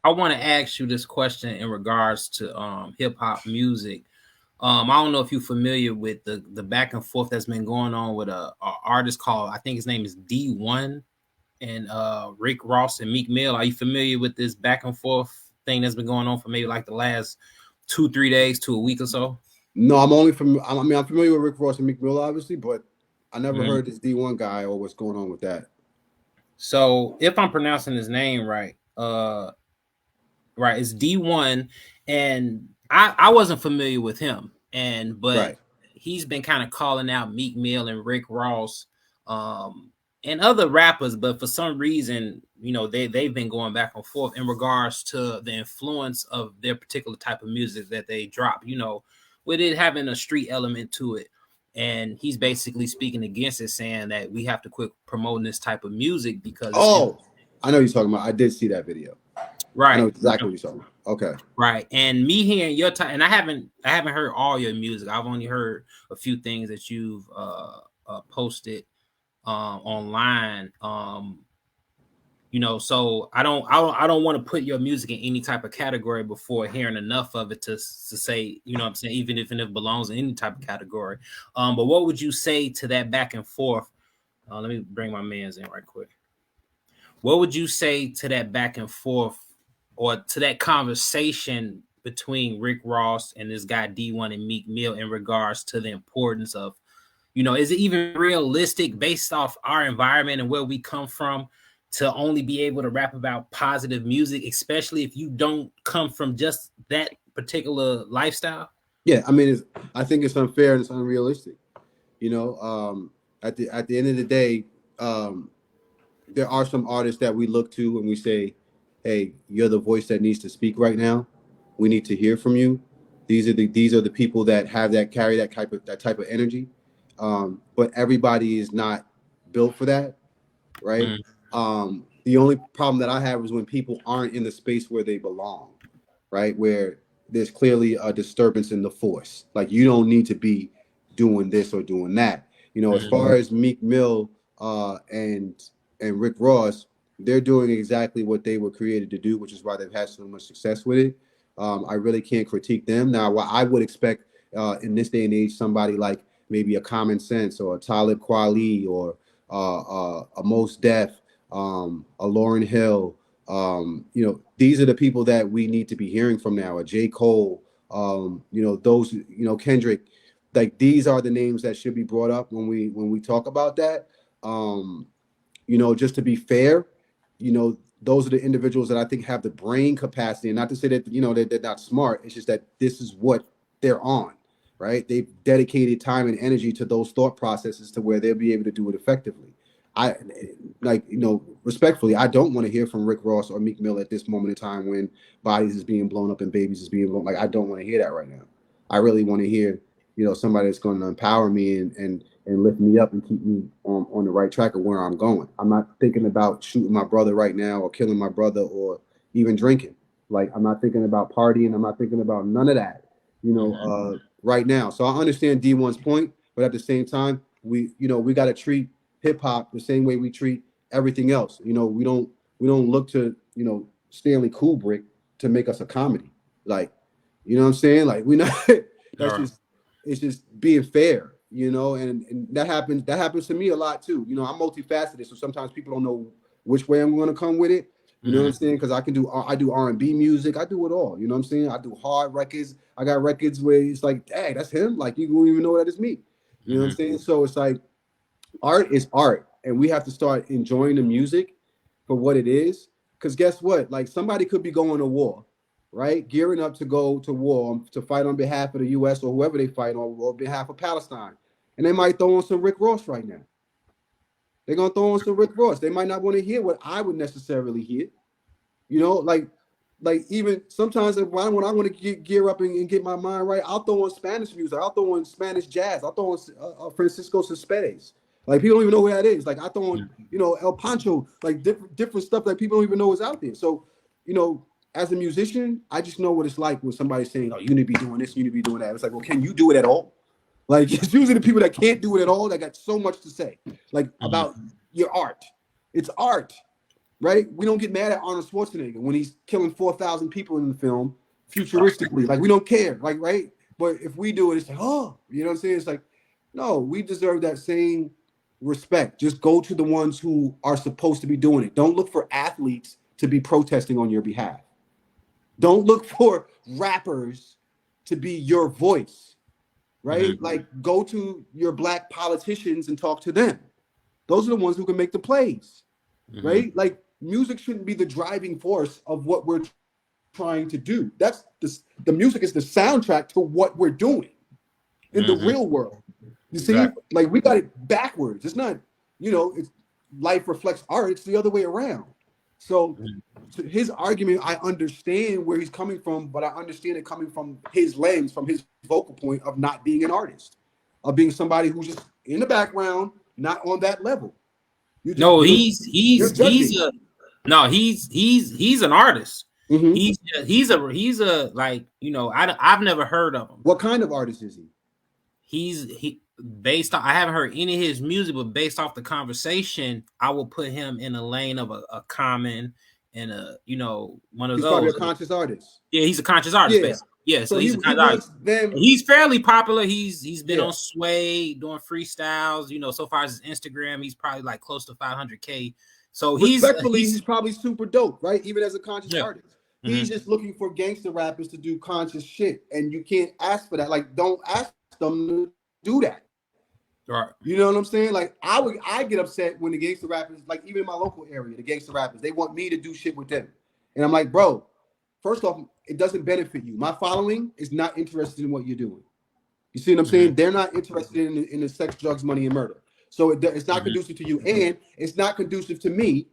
I want to ask you this question in regards to hip hop music. I don't know if you're familiar with the back and forth that's been going on with a artist called, I think his name is D1, and Rick Ross and Meek Mill. Are you familiar with this back and forth thing that's been going on for maybe like the last 2-3 days to a week or so? No, I'm only from. I mean, I'm familiar with Rick Ross and Meek Mill, obviously, but I never Mhm. heard this D1 guy or what's going on with that. So if I'm pronouncing his name right, right, it's D1, and I wasn't familiar with him, but Right. he's been kind of calling out Meek Mill and Rick Ross, and other rappers, but for some reason, they've been going back and forth in regards to the influence of their particular type of music that they drop, with it having a street element to it. And he's basically speaking against it, saying that we have to quit promoting this type of music because it's Oh, I know you're talking about. I did see that video. I know right. exactly what you're talking about. Okay. Right. And me hearing your time, and I haven't heard all your music. I've only heard a few things that you've posted online. So I don't want to put your music in any type of category before hearing enough of it to say, what I'm saying, even if it belongs in any type of category. But what would you say to that back and forth? Let me bring my man's in right quick. What would you say to that back and forth, or to that conversation between Rick Ross and this guy D1 and Meek Mill in regards to the importance of, is it even realistic based off our environment and where we come from to only be able to rap about positive music, especially if you don't come from just that particular lifestyle? Yeah, I mean, I think it's unfair and it's unrealistic. You know, at the end of the day, there are some artists that we look to and we say, "Hey, you're the voice that needs to speak right now. We need to hear from you." These are the people that have that carry that type of energy. But everybody is not built for that, right? Mm, The only problem that I have is when people aren't in the space where they belong, right? Where there's clearly a disturbance in the force. Like you don't need to be doing this or doing that. As mm, far as Meek Mill and Rick Ross, they're doing exactly what they were created to do, which is why they've had so much success with it. I really can't critique them. Now, what I would expect in this day and age, somebody like maybe a Common Sense or a Talib Kweli or a Most Def, a Lauryn Hill. These are the people that we need to be hearing from now. A J. Cole, those, Kendrick. Like these are the names that should be brought up when we talk about that. Just to be fair, those are the individuals that I think have the brain capacity, and not to say that they're not smart. It's just that this is what they're on, right? They've dedicated time and energy to those thought processes to where they'll be able to do it effectively. I respectfully, I don't want to hear from Rick Ross or Meek Mill at this moment in time when bodies is being blown up and babies is being blown. Like I don't want to hear that right now. I really want to hear, somebody that's going to empower me and lift me up and keep me on the right track of where I'm going. I'm not thinking about shooting my brother right now or killing my brother or even drinking. Like I'm not thinking about partying. I'm not thinking about none of that, right now. So I understand D1's point, but at the same time, we got to treat hip hop the same way we treat everything else. We don't look to Stanley Kubrick to make us a comedy. Like, what I'm saying? Like we not. That's mm. just it's just being fair, and that happens to me a lot too. I'm multifaceted, so sometimes people don't know which way I'm going to come with it. You know what I'm Mhm. saying? Because I do R&B music, I do it all. You know what I'm saying? I do hard records. I got records where it's like, dang, that's him. Like you don't even know that is me. You know what I'm Mhm. saying? So it's like art is art, and we have to start enjoying the music for what it is. Because guess what? Like somebody could be going to war, right? Gearing up to go to war to fight on behalf of the U.S. or whoever they fight on behalf of Palestine, and they might throw on some Rick Ross right now. They're gonna throw on some Rick Ross. They might not want to hear what I would necessarily hear. Like even sometimes when I want to gear up and get my mind right, I'll throw on Spanish music. I'll throw on Spanish jazz. I'll throw on Francisco Cespedes. Like people don't even know who that is. Like I throw on El Pancho, like different stuff that people don't even know is out there. So you know, as a musician, I just know what it's like when somebody's saying, "Oh, you need to be doing this, you need to be doing that." It's like, well, can you do it at all? Like it's usually the people that can't do it at all that got so much to say, like about Mhm. your art. It's art. right? We don't get mad at Arnold Schwarzenegger when he's killing 4,000 people in the film futuristically. Like, we don't care, like, right? But if we do it, it's like, oh, you know what I'm saying? It's like, no, we deserve that same respect. Just go to the ones who are supposed to be doing it. Don't look for athletes to be protesting on your behalf. Don't look for rappers to be your voice, right? Mm-hmm. Like, go to your black politicians and talk to them. Those are the ones who can make the plays, right? Like, music shouldn't be the driving force of what we're trying to do. That's the music is the soundtrack to what we're doing in the real world. You see, Exactly. like, we got it backwards. It's not, it's life reflects art. It's the other way around. So his argument, I understand where he's coming from, but I understand it coming from his lens, from his vocal point of not being an artist, of being somebody who's just in the background, not on that level. No, he's he's an artist. Mm-hmm. He's a like, I've never heard of him. What kind of artist is he? He based on, I haven't heard any of his music, but based off the conversation, I will put him in a lane of a Common and one of he's those. Probably a conscious artist. Yeah, he's a conscious artist, basically. Yeah, so he's a conscious artist. He's fairly popular. He's been on Sway doing freestyles. So far as his Instagram, he's probably like close to 500K. So he's probably super dope, right? Even as a conscious artist. He's just looking for gangster rappers to do conscious shit, and you can't ask for that. Like, don't ask them to do that. Right. You know what I'm saying? Like, I get upset when the gangster rappers, like, even in my local area, the gangster rappers, they want me to do shit with them. And I'm like, bro, first off, it doesn't benefit you. My following is not interested in what you're doing. You see what I'm saying? They're not interested in the sex, drugs, money, and murder. So it's not conducive to you. And it's not conducive to me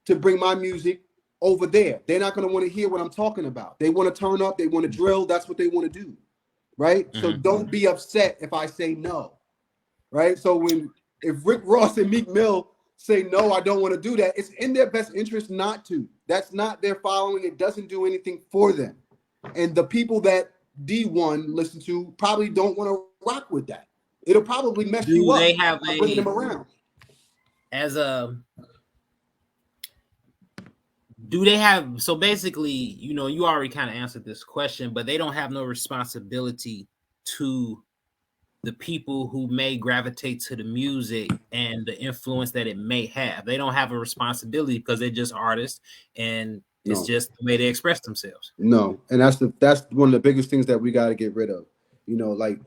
to bring my music over there. They're not going to want to hear what I'm talking about. They want to turn up. They want to drill. That's what they want to do. Right? So don't be upset if I say no. Right? So if Rick Ross and Meek Mill say, no, I don't want to do that, it's in their best interest not to. That's not their following. It doesn't do anything for them. And the people that D1 listen to probably don't want to rock with that. It'll probably mess you up. They have bringing them around. Do they have, so basically, you already kind of answered this question, but they don't have no responsibility to the people who may gravitate to the music and the influence that it may have. They don't have a responsibility because they're just artists, and it's just the way they express themselves. No, and that's one of the biggest things that we got to get rid of. Like,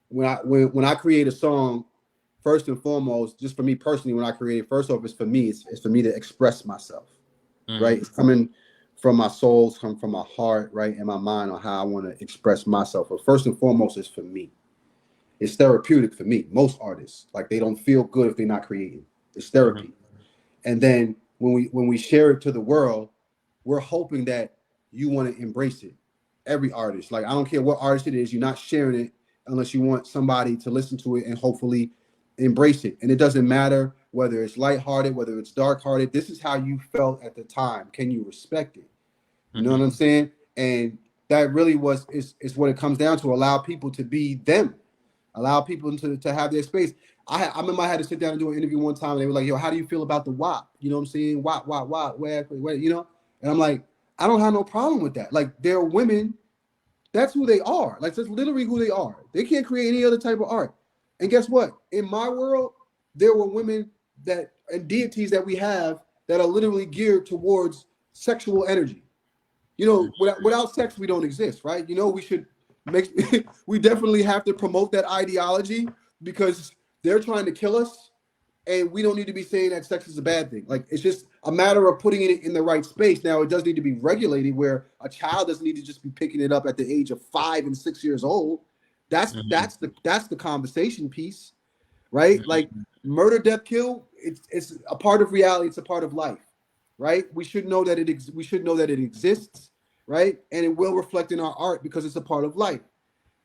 when I create a song, first and foremost, just for me personally, when I create it, first off, it's for me to express myself, right? It's coming from my soul, it's coming from my heart, right, and my mind on how I want to express myself. But first and foremost, it's for me. It's therapeutic for me. Most artists, like, they don't feel good if they're not creating. It's therapy. And then when we share it to the world, we're hoping that you want to embrace it. Every artist, like, I don't care what artist it is, you're not sharing it unless you want somebody to listen to it and hopefully embrace it. And it doesn't matter whether it's lighthearted, whether it's dark-hearted. This is how you felt at the time. Can you respect it? You know what I'm saying? And that really is what it comes down to. Allow people to be them. Allow people to have their space. I remember I had to sit down and do an interview one time, and they were like, yo, how do you feel about the WAP? You know what I'm saying? WAP, where, And I'm like, I don't have no problem with that. Like, they're women. That's who they are. Like, that's literally who they are. They can't create any other type of art. And guess what? In my world, there were women and deities that we have that are literally geared towards sexual energy. Without sex, we don't exist, right? We should we definitely have to promote that ideology because they're trying to kill us, and we don't need to be saying that sex is a bad thing. Like, it's just a matter of putting it in the right space. Now, it does need to be regulated where a child doesn't need to just be picking it up at the age of 5 and 6 years old. That's the conversation piece, right? Like, murder, death, kill. It's a part of reality. It's a part of life, right? We should know that it exists, right? And it will reflect in our art because it's a part of life.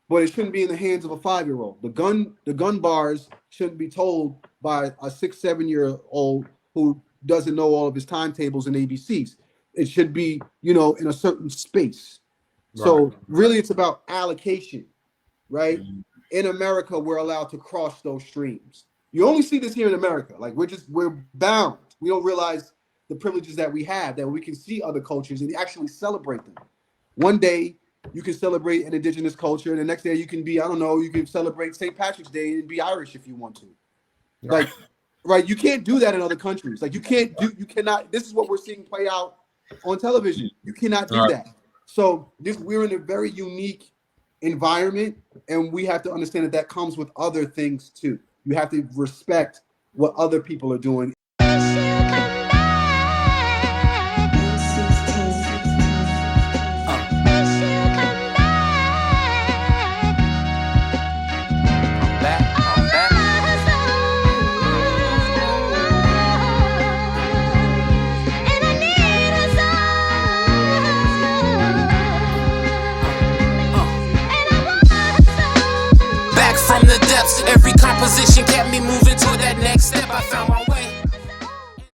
But it shouldn't be in the hands of a 5-year-old. The gun bars shouldn't be told by a 6-7-year-old who doesn't know all of his timetables and ABCs. It should be, in a certain space. Right. So really, it's about allocation, right? In America, we're allowed to cross those streams. You only see this here in America. Like, we're bound. We don't realize the privileges that we have, that we can see other cultures and actually celebrate them. One day you can celebrate an indigenous culture, and the next day you can be, I don't know, you can celebrate St. Patrick's Day and be Irish if you want to. Like, right? You can't do that in other countries. Like, you cannot. This is what we're seeing play out on television. You cannot do that. So we're in a very unique environment, and we have to understand that comes with other things too. You have to respect what other people are doing. Every composition kept me moving.